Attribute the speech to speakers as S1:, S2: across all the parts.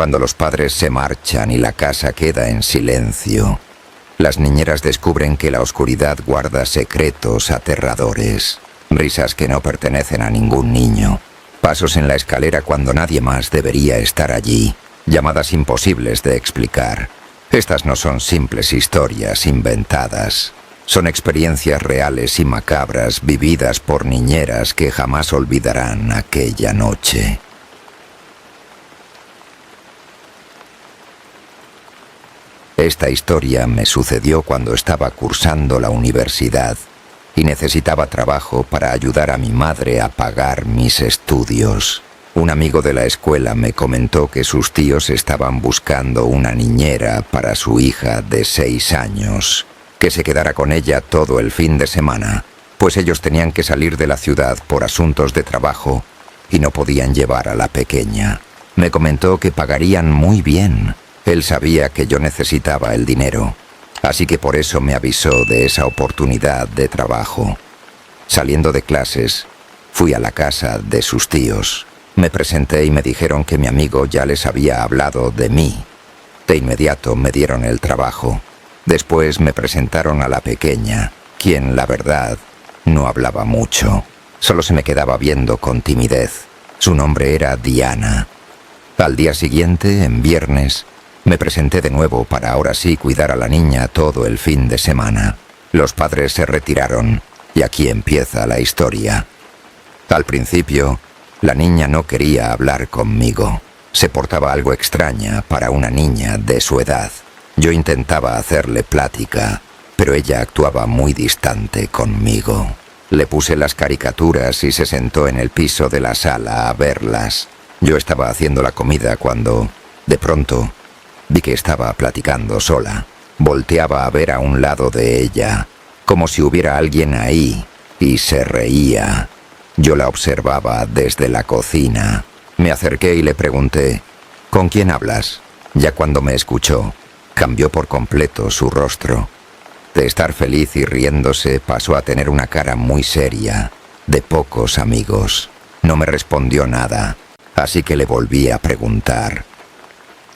S1: Cuando los padres se marchan y la casa queda en silencio, las niñeras descubren que la oscuridad guarda secretos aterradores, risas que no pertenecen a ningún niño, pasos en la escalera cuando nadie más debería estar allí, llamadas imposibles de explicar. Estas no son simples historias inventadas, son experiencias reales y macabras vividas por niñeras que jamás olvidarán aquella noche. Esta historia me sucedió cuando estaba cursando la universidad y necesitaba trabajo para ayudar a mi madre a pagar mis estudios. Un amigo de la escuela me comentó que sus tíos estaban buscando una niñera para su hija de 6 años, que se quedara con ella todo el fin de semana, pues ellos tenían que salir de la ciudad por asuntos de trabajo y no podían llevar a la pequeña. Me comentó que pagarían muy bien. Él sabía que yo necesitaba el dinero, así que por eso me avisó de esa oportunidad de trabajo. Saliendo de clases, fui a la casa de sus tíos. Me presenté y me dijeron que mi amigo ya les había hablado de mí. De inmediato me dieron el trabajo. Después me presentaron a la pequeña, quien, la verdad, no hablaba mucho. Solo se me quedaba viendo con timidez. Su nombre era Diana. Al día siguiente, en viernes, me presenté de nuevo para ahora sí cuidar a la niña todo el fin de semana. Los padres se retiraron y aquí empieza la historia. Al principio, la niña no quería hablar conmigo. Se portaba algo extraña para una niña de su edad. Yo intentaba hacerle plática, pero ella actuaba muy distante conmigo. Le puse las caricaturas y se sentó en el piso de la sala a verlas. Yo estaba haciendo la comida cuando, de pronto, vi que estaba platicando sola. Volteaba a ver a un lado de ella, como si hubiera alguien ahí, y se reía. Yo la observaba desde la cocina. Me acerqué y le pregunté, ¿con quién hablas? Ya cuando me escuchó, cambió por completo su rostro. De estar feliz y riéndose pasó a tener una cara muy seria, de pocos amigos. No me respondió nada, así que le volví a preguntar,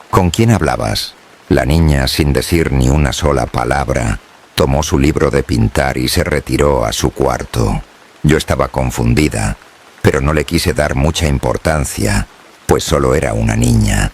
S1: ¿con quién hablabas? La niña, sin decir ni una sola palabra, tomó su libro de pintar y se retiró a su cuarto. Yo estaba confundida, pero no le quise dar mucha importancia, pues solo era una niña.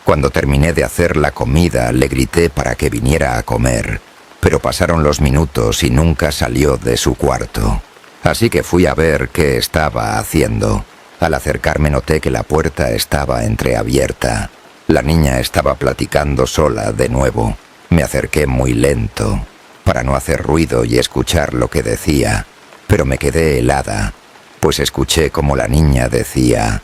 S1: Cuando terminé de hacer la comida, le grité para que viniera a comer, pero pasaron los minutos y nunca salió de su cuarto. Así que fui a ver qué estaba haciendo. Al acercarme noté que la puerta estaba entreabierta. La niña estaba platicando sola de nuevo. Me acerqué muy lento, para no hacer ruido y escuchar lo que decía, pero me quedé helada, pues escuché como la niña decía,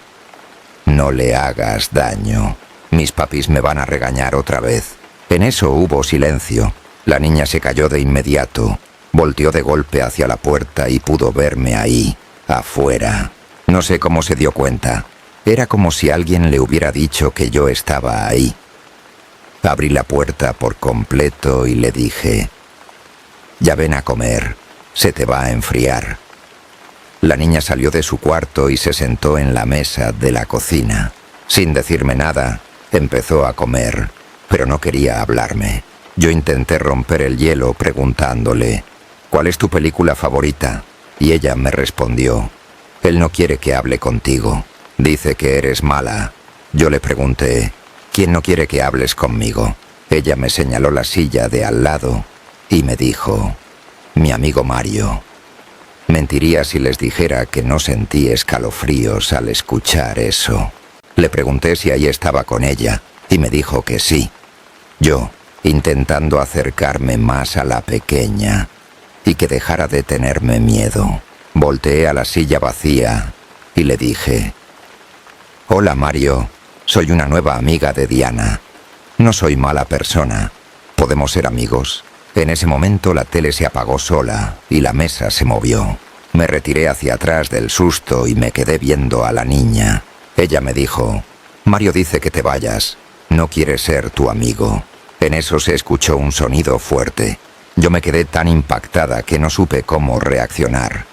S1: «No le hagas daño, mis papis me van a regañar otra vez». En eso hubo silencio. La niña se calló de inmediato, volteó de golpe hacia la puerta y pudo verme ahí, afuera. No sé cómo se dio cuenta. Era como si alguien le hubiera dicho que yo estaba ahí. Abrí la puerta por completo y le dije, «Ya ven a comer, se te va a enfriar». La niña salió de su cuarto y se sentó en la mesa de la cocina. Sin decirme nada, empezó a comer, pero no quería hablarme. Yo intenté romper el hielo preguntándole, «¿Cuál es tu película favorita?» Y ella me respondió, «Él no quiere que hable contigo. Dice que eres mala». Yo le pregunté, «¿Quién no quiere que hables conmigo?» Ella me señaló la silla de al lado y me dijo, «Mi amigo Mario». Mentiría si les dijera que no sentí escalofríos al escuchar eso. Le pregunté si ahí estaba con ella y me dijo que sí. Yo, intentando acercarme más a la pequeña y que dejara de tenerme miedo, volteé a la silla vacía y le dije, «Hola Mario, soy una nueva amiga de Diana. No soy mala persona. ¿Podemos ser amigos?» En ese momento la tele se apagó sola y la mesa se movió. Me retiré hacia atrás del susto y me quedé viendo a la niña. Ella me dijo, «Mario dice que te vayas. No quiere ser tu amigo». En eso se escuchó un sonido fuerte. Yo me quedé tan impactada que no supe cómo reaccionar.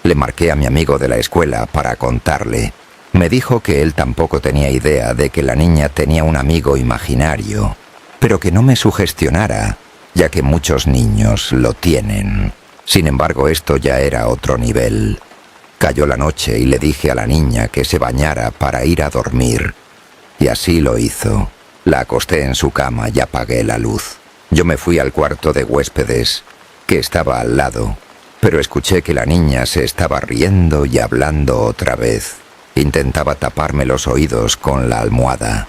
S1: Le marqué a mi amigo de la escuela para contarle. Me dijo que él tampoco tenía idea de que la niña tenía un amigo imaginario, pero que no me sugestionara, ya que muchos niños lo tienen. Sin embargo, esto ya era otro nivel. Cayó la noche y le dije a la niña que se bañara para ir a dormir. Y así lo hizo. La acosté en su cama y apagué la luz. Yo me fui al cuarto de huéspedes, que estaba al lado, pero escuché que la niña se estaba riendo y hablando otra vez. Intentaba taparme los oídos con la almohada,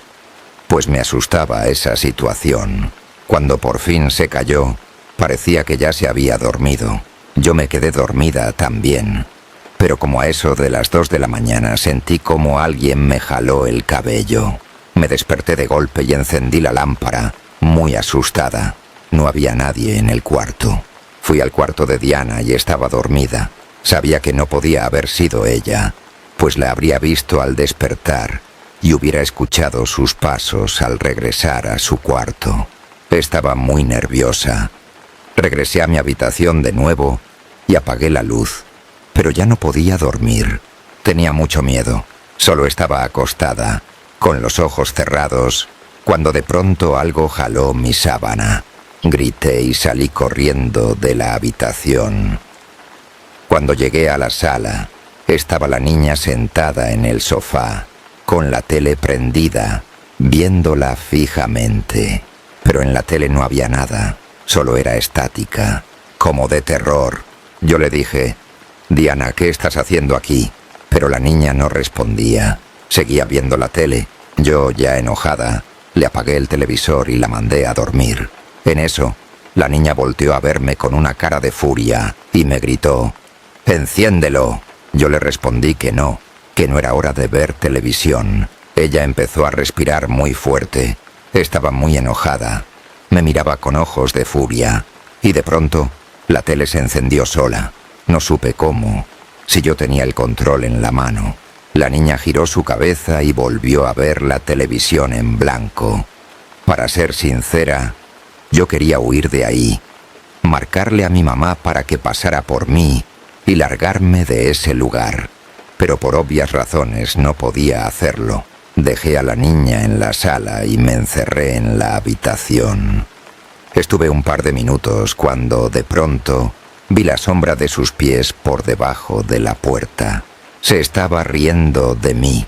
S1: pues me asustaba esa situación. Cuando por fin se calló, parecía que ya se había dormido. Yo me quedé dormida también, pero como a eso de las 2 de la mañana sentí como alguien me jaló el cabello. Me desperté de golpe y encendí la lámpara, muy asustada. No había nadie en el cuarto. Fui al cuarto de Diana y estaba dormida. Sabía que no podía haber sido ella, pues la habría visto al despertar y hubiera escuchado sus pasos al regresar a su cuarto. Estaba muy nerviosa. Regresé a mi habitación de nuevo y apagué la luz, pero ya no podía dormir. Tenía mucho miedo. Solo estaba acostada, con los ojos cerrados, cuando de pronto algo jaló mi sábana. Grité y salí corriendo de la habitación. Cuando llegué a la sala, estaba la niña sentada en el sofá, con la tele prendida, viéndola fijamente. Pero en la tele no había nada, solo era estática, como de terror. Yo le dije: «Diana, ¿qué estás haciendo aquí?». Pero la niña no respondía. Seguía viendo la tele. Yo, ya enojada, le apagué el televisor y la mandé a dormir. En eso, la niña volteó a verme con una cara de furia y me gritó: «¡Enciéndelo!». Yo le respondí que no era hora de ver televisión. Ella empezó a respirar muy fuerte. Estaba muy enojada. Me miraba con ojos de furia. Y de pronto, la tele se encendió sola. No supe cómo, si yo tenía el control en la mano. La niña giró su cabeza y volvió a ver la televisión en blanco. Para ser sincera, yo quería huir de ahí, marcarle a mi mamá para que pasara por mí y largarme de ese lugar. Pero por obvias razones no podía hacerlo. Dejé a la niña en la sala y me encerré en la habitación. Estuve un par de minutos cuando, de pronto, vi la sombra de sus pies por debajo de la puerta. Se estaba riendo de mí.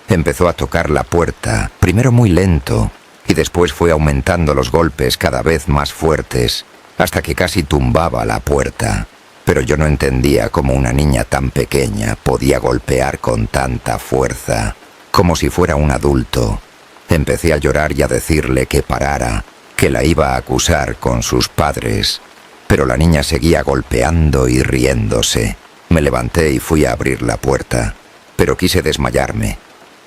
S1: Empezó a tocar la puerta, primero muy lento, y después fue aumentando los golpes cada vez más fuertes, hasta que casi tumbaba la puerta. Pero yo no entendía cómo una niña tan pequeña podía golpear con tanta fuerza, como si fuera un adulto. Empecé a llorar y a decirle que parara, que la iba a acusar con sus padres. Pero la niña seguía golpeando y riéndose. Me levanté y fui a abrir la puerta, pero quise desmayarme,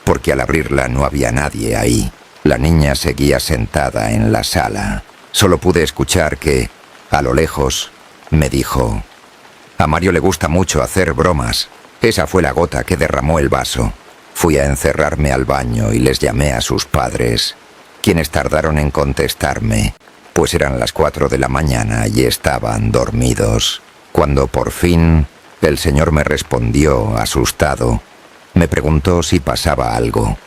S1: porque al abrirla no había nadie ahí. La niña seguía sentada en la sala. Solo pude escuchar que, a lo lejos, me dijo: «A Mario le gusta mucho hacer bromas». Esa fue la gota que derramó el vaso. Fui a encerrarme al baño y les llamé a sus padres, quienes tardaron en contestarme, pues eran las 4 de la mañana y estaban dormidos. Cuando por fin el señor me respondió, asustado, me preguntó si pasaba algo.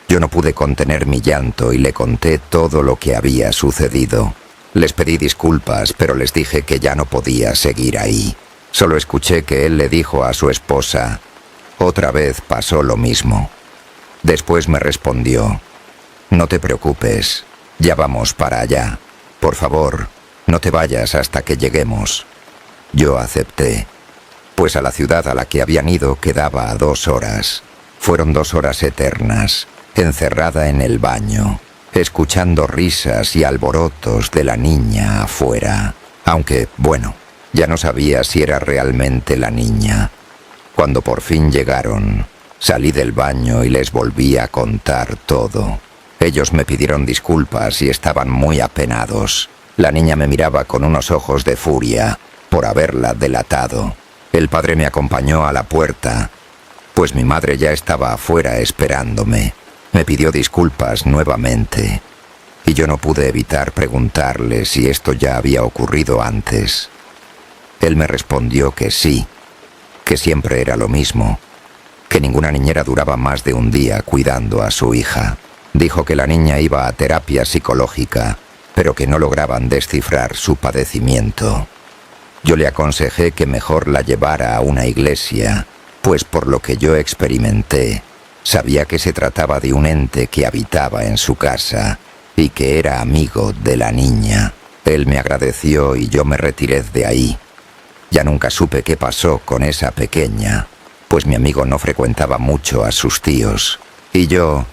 S1: Yo no pude contener mi llanto y le conté todo lo que había sucedido. Les pedí disculpas, pero les dije que ya no podía seguir ahí. Solo escuché que él le dijo a su esposa: «Otra vez pasó lo mismo». Después me respondió: «No te preocupes, ya vamos para allá. Por favor, no te vayas hasta que lleguemos». Yo acepté, pues a la ciudad a la que habían ido quedaba a 2 horas. Fueron 2 horas eternas, encerrada en el baño, escuchando risas y alborotos de la niña afuera. Aunque, bueno, ya no sabía si era realmente la niña. Cuando por fin llegaron, salí del baño y les volví a contar todo. Ellos me pidieron disculpas y estaban muy apenados. La niña me miraba con unos ojos de furia por haberla delatado. El padre me acompañó a la puerta, pues mi madre ya estaba afuera esperándome. Me pidió disculpas nuevamente, y yo no pude evitar preguntarle si esto ya había ocurrido antes. Él me respondió que sí, que siempre era lo mismo, que ninguna niñera duraba más de un día cuidando a su hija. Dijo que la niña iba a terapia psicológica, pero que no lograban descifrar su padecimiento. Yo le aconsejé que mejor la llevara a una iglesia, pues por lo que yo experimenté, sabía que se trataba de un ente que habitaba en su casa y que era amigo de la niña. Él me agradeció y yo me retiré de ahí. Ya nunca supe qué pasó con esa pequeña, pues mi amigo no frecuentaba mucho a sus tíos. Y yo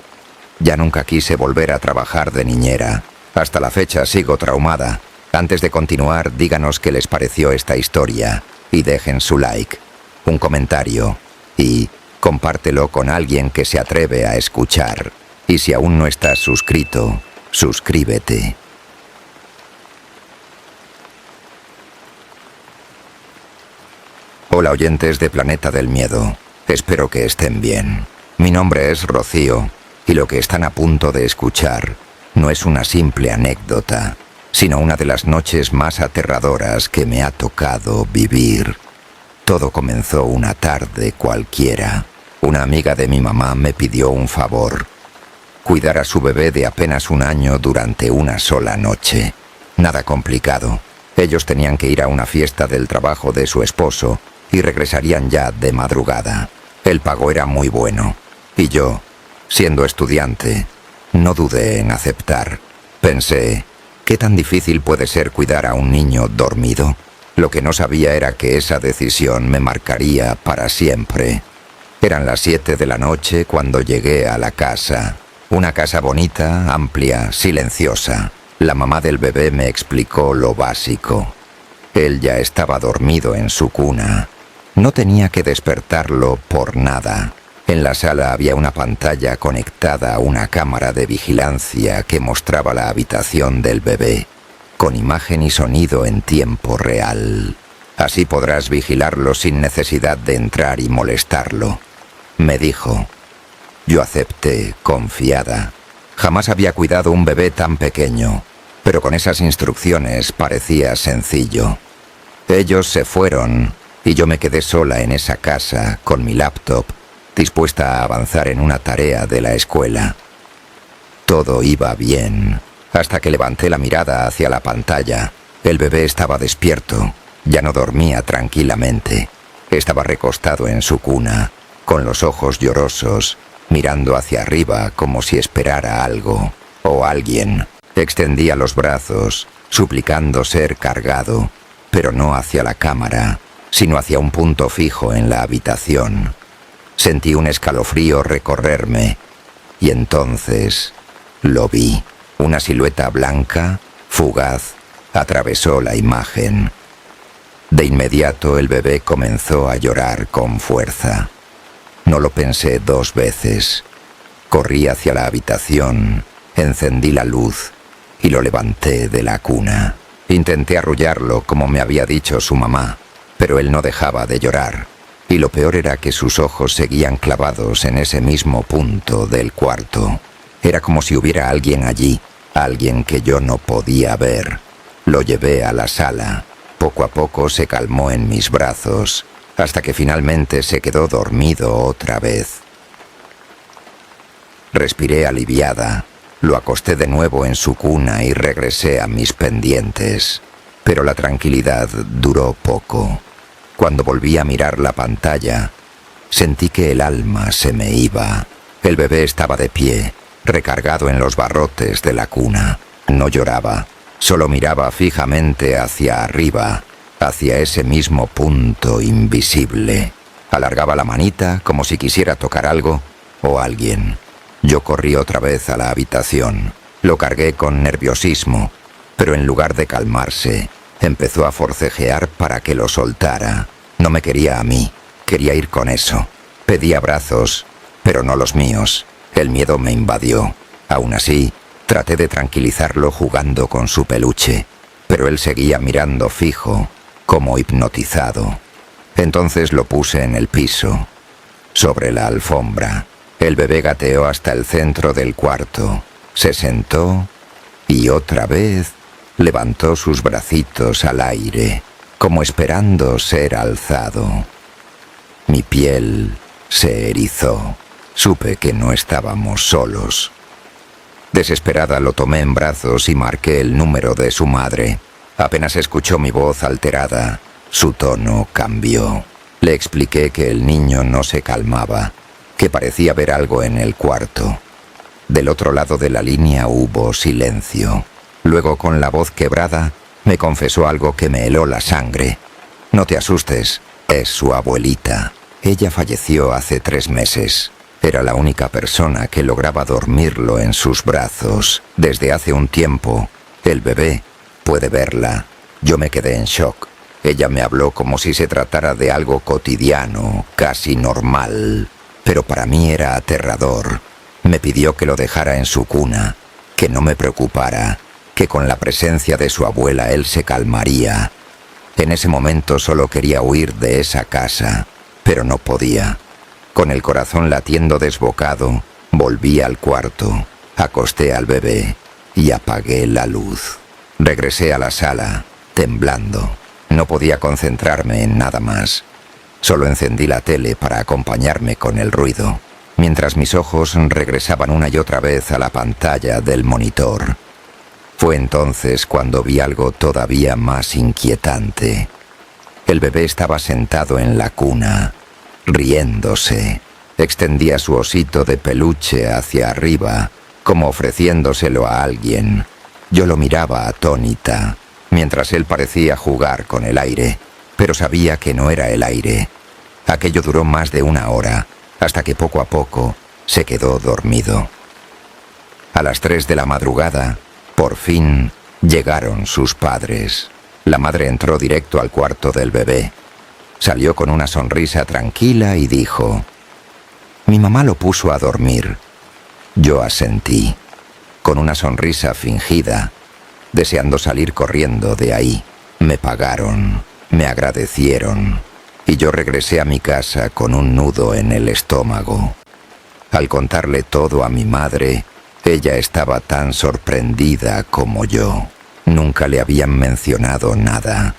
S1: ya nunca quise volver a trabajar de niñera. Hasta la fecha sigo traumada. Antes de continuar, díganos qué les pareció esta historia y dejen su like, un comentario y compártelo con alguien que se atreve a escuchar. Y si aún no estás suscrito, suscríbete. Hola oyentes de Planeta del Miedo, espero que estén bien. Mi nombre es Rocío y lo que están a punto de escuchar no es una simple anécdota, sino una de las noches más aterradoras que me ha tocado vivir. Todo comenzó una tarde cualquiera. Una amiga de mi mamá me pidió un favor: cuidar a su bebé de apenas 1 año durante una sola noche. Nada complicado. Ellos tenían que ir a una fiesta del trabajo de su esposo y regresarían ya de madrugada. El pago era muy bueno, y yo, siendo estudiante, no dudé en aceptar. Pensé, ¿qué tan difícil puede ser cuidar a un niño dormido? Lo que no sabía era que esa decisión me marcaría para siempre. Eran las 7 de la noche cuando llegué a la casa. Una casa bonita, amplia, silenciosa. La mamá del bebé me explicó lo básico. Él ya estaba dormido en su cuna. No tenía que despertarlo por nada. En la sala había una pantalla conectada a una cámara de vigilancia que mostraba la habitación del bebé, con imagen y sonido en tiempo real. Así podrás vigilarlo sin necesidad de entrar y molestarlo, me dijo. Yo acepté, confiada. Jamás había cuidado un bebé tan pequeño, pero con esas instrucciones parecía sencillo. Ellos se fueron y yo me quedé sola en esa casa con mi laptop, dispuesta a avanzar en una tarea de la escuela. Todo iba bien, hasta que levanté la mirada hacia la pantalla. El bebé estaba despierto, ya no dormía tranquilamente. Estaba recostado en su cuna, con los ojos llorosos, mirando hacia arriba como si esperara algo o alguien. Extendía los brazos, suplicando ser cargado, pero no hacia la cámara, sino hacia un punto fijo en la habitación. Sentí un escalofrío recorrerme, y entonces lo vi. Una silueta blanca, fugaz, atravesó la imagen. De inmediato el bebé comenzó a llorar con fuerza. No lo pensé 2 veces. Corrí hacia la habitación, encendí la luz y lo levanté de la cuna. Intenté arrullarlo como me había dicho su mamá, pero él no dejaba de llorar. Y lo peor era que sus ojos seguían clavados en ese mismo punto del cuarto. Era como si hubiera alguien allí, alguien que yo no podía ver. Lo llevé a la sala. Poco a poco se calmó en mis brazos, hasta que finalmente se quedó dormido otra vez. Respiré aliviada, lo acosté de nuevo en su cuna y regresé a mis pendientes. Pero la tranquilidad duró poco. Cuando volví a mirar la pantalla, sentí que el alma se me iba. El bebé estaba de pie, recargado en los barrotes de la cuna. No lloraba, solo miraba fijamente hacia arriba, hacia ese mismo punto invisible. Alargaba la manita como si quisiera tocar algo o alguien. Yo corrí otra vez a la habitación. Lo cargué con nerviosismo, pero en lugar de calmarse, empezó a forcejear para que lo soltara. No me quería a mí, quería ir con eso. Pedí abrazos, pero no los míos. El miedo me invadió. Aún así, traté de tranquilizarlo jugando con su peluche, pero él seguía mirando fijo, como hipnotizado. Entonces lo puse en el piso, sobre la alfombra. El bebé gateó hasta el centro del cuarto, se sentó y otra vez levantó sus bracitos al aire, como esperando ser alzado. Mi piel se erizó. Supe que no estábamos solos. Desesperada lo tomé en brazos y marqué el número de su madre. Apenas escuchó mi voz alterada, su tono cambió. Le expliqué que el niño no se calmaba, que parecía ver algo en el cuarto. Del otro lado de la línea hubo silencio. Luego, con la voz quebrada, me confesó algo que me heló la sangre. «No te asustes, es su abuelita. Ella falleció hace 3 meses. Era la única persona que lograba dormirlo en sus brazos. Desde hace un tiempo, el bebé puede verla». Yo me quedé en shock. Ella me habló como si se tratara de algo cotidiano, casi normal. Pero para mí era aterrador. Me pidió que lo dejara en su cuna, que no me preocupara, que con la presencia de su abuela él se calmaría. En ese momento solo quería huir de esa casa, pero no podía. Con el corazón latiendo desbocado, volví al cuarto, acosté al bebé y apagué la luz. Regresé a la sala, temblando. No podía concentrarme en nada más. Solo encendí la tele para acompañarme con el ruido, mientras mis ojos regresaban una y otra vez a la pantalla del monitor. Fue entonces cuando vi algo todavía más inquietante. El bebé estaba sentado en la cuna, riéndose. Extendía su osito de peluche hacia arriba, como ofreciéndoselo a alguien. Yo lo miraba atónita, mientras él parecía jugar con el aire, pero sabía que no era el aire. Aquello duró más de 1 hora, hasta que poco a poco se quedó dormido. A las 3 de la madrugada, por fin, llegaron sus padres. La madre entró directo al cuarto del bebé. Salió con una sonrisa tranquila y dijo: «Mi mamá lo puso a dormir». Yo asentí, con una sonrisa fingida, deseando salir corriendo de ahí. Me pagaron, me agradecieron, y yo regresé a mi casa con un nudo en el estómago. Al contarle todo a mi madre, ella estaba tan sorprendida como yo. Nunca le habían mencionado nada.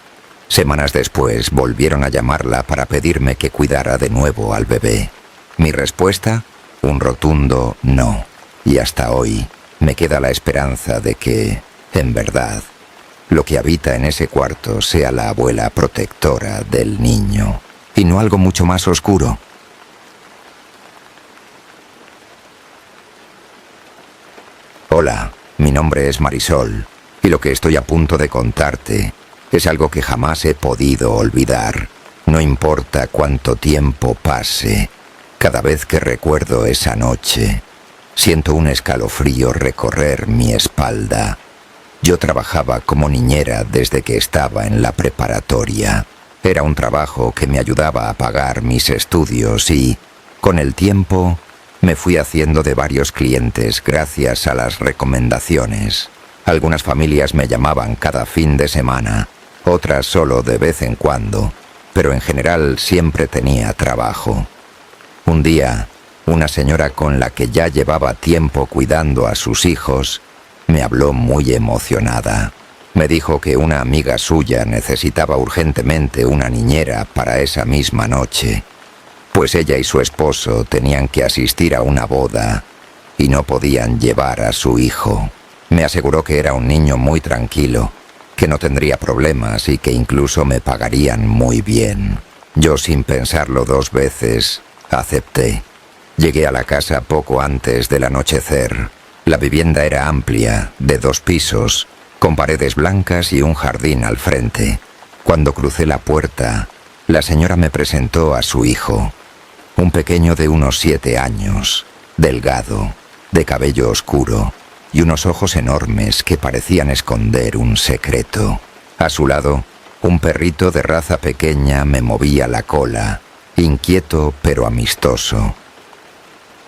S1: Semanas después volvieron a llamarla para pedirme que cuidara de nuevo al bebé. Mi respuesta, un rotundo no. Y hasta hoy me queda la esperanza de que, en verdad, lo que habita en ese cuarto sea la abuela protectora del niño, y no algo mucho más oscuro. Hola, mi nombre es Marisol, y lo que estoy a punto de contarte es algo que jamás he podido olvidar. No importa cuánto tiempo pase, cada vez que recuerdo esa noche, siento un escalofrío recorrer mi espalda. Yo trabajaba como niñera desde que estaba en la preparatoria. Era un trabajo que me ayudaba a pagar mis estudios y, con el tiempo, me fui haciendo de varios clientes gracias a las recomendaciones. Algunas familias me llamaban cada fin de semana, otras solo de vez en cuando, pero en general siempre tenía trabajo. Un día, una señora con la que ya llevaba tiempo cuidando a sus hijos me habló muy emocionada. Me dijo que una amiga suya necesitaba urgentemente una niñera para esa misma noche, pues ella y su esposo tenían que asistir a una boda y no podían llevar a su hijo. Me aseguró que era un niño muy tranquilo, que no tendría problemas y que incluso me pagarían muy bien. Yo, sin pensarlo 2 veces, acepté. Llegué a la casa poco antes del anochecer. La vivienda era amplia, de 2 pisos, con paredes blancas y un jardín al frente. Cuando crucé la puerta, la señora me presentó a su hijo, un pequeño de unos 7 años, delgado, de cabello oscuro y unos ojos enormes que parecían esconder un secreto. A su lado, un perrito de raza pequeña me movía la cola, inquieto pero amistoso.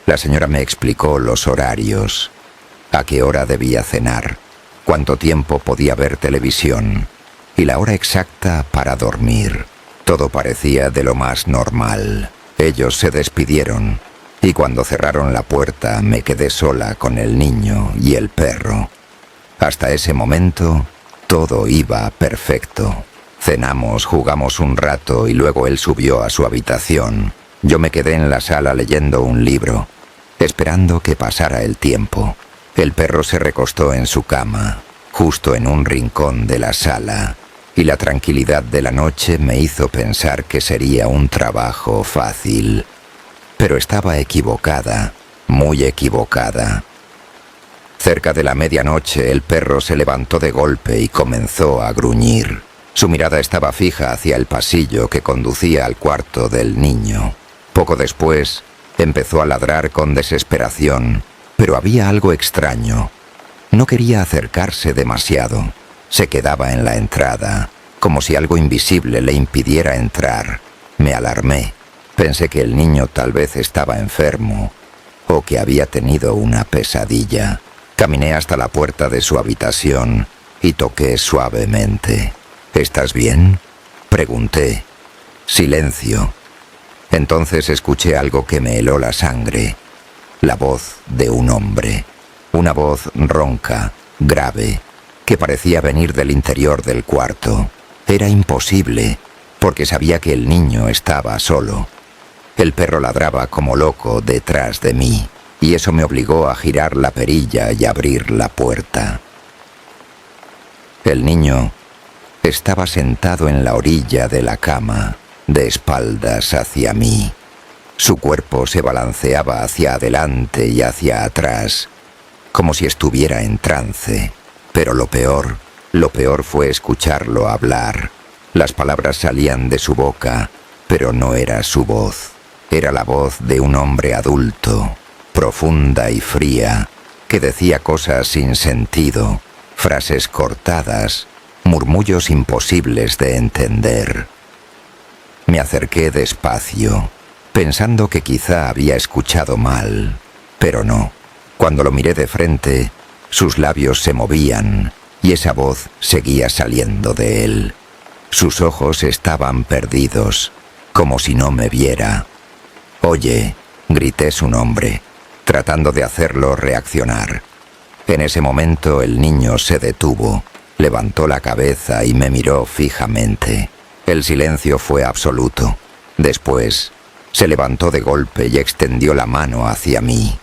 S1: La señora me explicó los horarios, a qué hora debía cenar, cuánto tiempo podía ver televisión y la hora exacta para dormir. Todo parecía de lo más normal. Ellos se despidieron y cuando cerraron la puerta me quedé sola con el niño y el perro. Hasta ese momento todo iba perfecto. Cenamos, jugamos un rato y luego él subió a su habitación. Yo me quedé en la sala leyendo un libro, esperando que pasara el tiempo. El perro se recostó en su cama, justo en un rincón de la sala, y la tranquilidad de la noche me hizo pensar que sería un trabajo fácil. Pero estaba equivocada, muy equivocada. Cerca de la medianoche el perro se levantó de golpe y comenzó a gruñir. Su mirada estaba fija hacia el pasillo que conducía al cuarto del niño. Poco después, empezó a ladrar con desesperación, pero había algo extraño. No quería acercarse demasiado. Se quedaba en la entrada, como si algo invisible le impidiera entrar. Me alarmé. Pensé que el niño tal vez estaba enfermo o que había tenido una pesadilla. Caminé hasta la puerta de su habitación y toqué suavemente. ¿Estás bien?, pregunté. Silencio. Entonces escuché algo que me heló la sangre. La voz de un hombre. Una voz ronca, grave, que parecía venir del interior del cuarto. Era imposible, porque sabía que el niño estaba solo. El perro ladraba como loco detrás de mí, y eso me obligó a girar la perilla y abrir la puerta. El niño estaba sentado en la orilla de la cama, de espaldas hacia mí. Su cuerpo se balanceaba hacia adelante y hacia atrás, como si estuviera en trance. Pero lo peor fue escucharlo hablar. Las palabras salían de su boca, pero no era su voz. Era la voz de un hombre adulto, profunda y fría, que decía cosas sin sentido, frases cortadas, murmullos imposibles de entender. Me acerqué despacio, pensando que quizá había escuchado mal, pero no. Cuando lo miré de frente, sus labios se movían y esa voz seguía saliendo de él. Sus ojos estaban perdidos, como si no me viera. «Oye», grité su nombre, tratando de hacerlo reaccionar. En ese momento el niño se detuvo, levantó la cabeza y me miró fijamente. El silencio fue absoluto. Después, se levantó de golpe y extendió la mano hacia mí.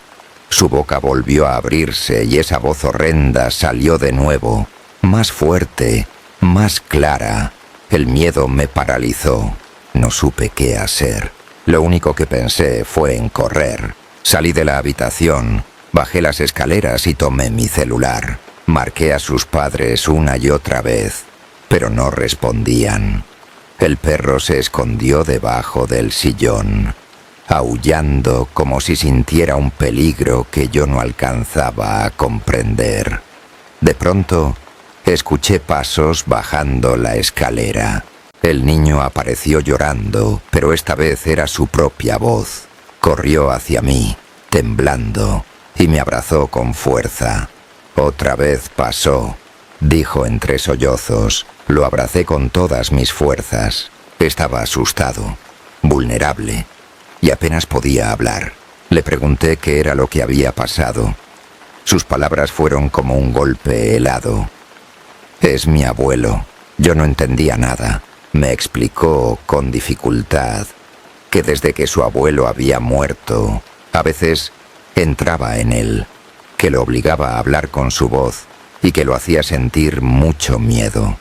S1: Su boca volvió a abrirse y esa voz horrenda salió de nuevo, más fuerte, más clara. El miedo me paralizó. No supe qué hacer. Lo único que pensé fue en correr. Salí de la habitación, bajé las escaleras y tomé mi celular. Marqué a sus padres una y otra vez, pero no respondían. El perro se escondió debajo del sillón, aullando como si sintiera un peligro que yo no alcanzaba a comprender. De pronto, escuché pasos bajando la escalera. El niño apareció llorando, pero esta vez era su propia voz. Corrió hacia mí, temblando, y me abrazó con fuerza. «Otra vez pasó», dijo entre sollozos. Lo abracé con todas mis fuerzas. Estaba asustado, vulnerable, y apenas podía hablar. Le pregunté qué era lo que había pasado. Sus palabras fueron como un golpe helado. «Es mi abuelo». Yo no entendía nada. Me explicó con dificultad que desde que su abuelo había muerto, a veces entraba en él, que lo obligaba a hablar con su voz y que lo hacía sentir mucho miedo.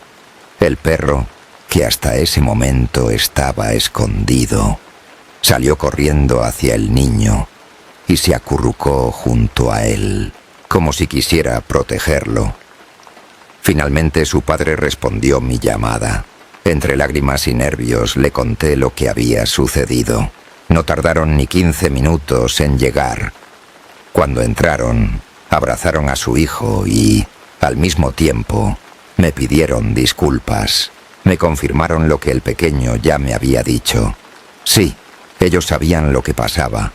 S1: El perro, que hasta ese momento estaba escondido, salió corriendo hacia el niño y se acurrucó junto a él, como si quisiera protegerlo. Finalmente su padre respondió mi llamada. Entre lágrimas y nervios le conté lo que había sucedido. No tardaron ni 15 minutos en llegar. Cuando entraron, abrazaron a su hijo y, al mismo tiempo, me pidieron disculpas. Me confirmaron lo que el pequeño ya me había dicho. Sí, ellos sabían lo que pasaba.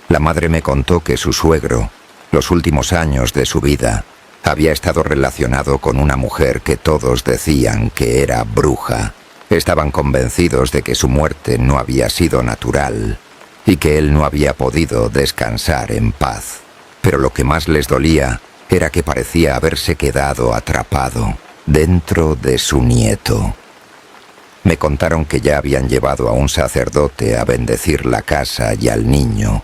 S1: La madre me contó que su suegro, los últimos años de su vida, había estado relacionado con una mujer que todos decían que era bruja. Estaban convencidos de que su muerte no había sido natural y que él no había podido descansar en paz. Pero lo que más les dolía era que parecía haberse quedado atrapado dentro de su nieto. Me contaron que ya habían llevado a un sacerdote a bendecir la casa y al niño,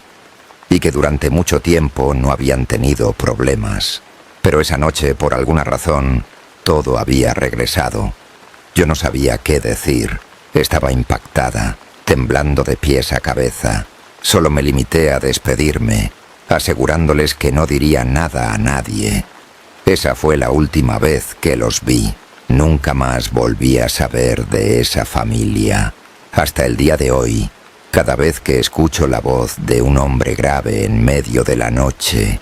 S1: y que durante mucho tiempo no habían tenido problemas. Pero esa noche, por alguna razón, todo había regresado. Yo no sabía qué decir. Estaba impactada, temblando de pies a cabeza. Solo me limité a despedirme, asegurándoles que no diría nada a nadie. Esa fue la última vez que los vi. Nunca más volví a saber de esa familia. Hasta el día de hoy, cada vez que escucho la voz de un hombre grave en medio de la noche,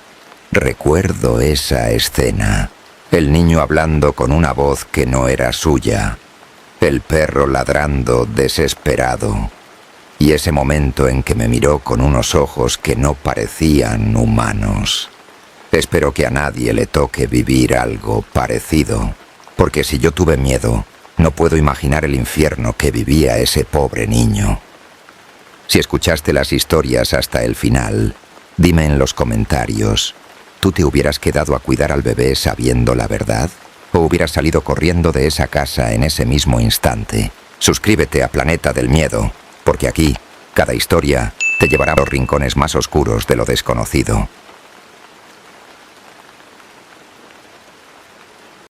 S1: recuerdo esa escena. El niño hablando con una voz que no era suya. El perro ladrando desesperado. Y ese momento en que me miró con unos ojos que no parecían humanos. Espero que a nadie le toque vivir algo parecido. Porque si yo tuve miedo, no puedo imaginar el infierno que vivía ese pobre niño. Si escuchaste las historias hasta el final, dime en los comentarios, ¿tú te hubieras quedado a cuidar al bebé sabiendo la verdad? ¿O hubieras salido corriendo de esa casa en ese mismo instante? Suscríbete a Planeta del Miedo, porque aquí, cada historia te llevará a los rincones más oscuros de lo desconocido.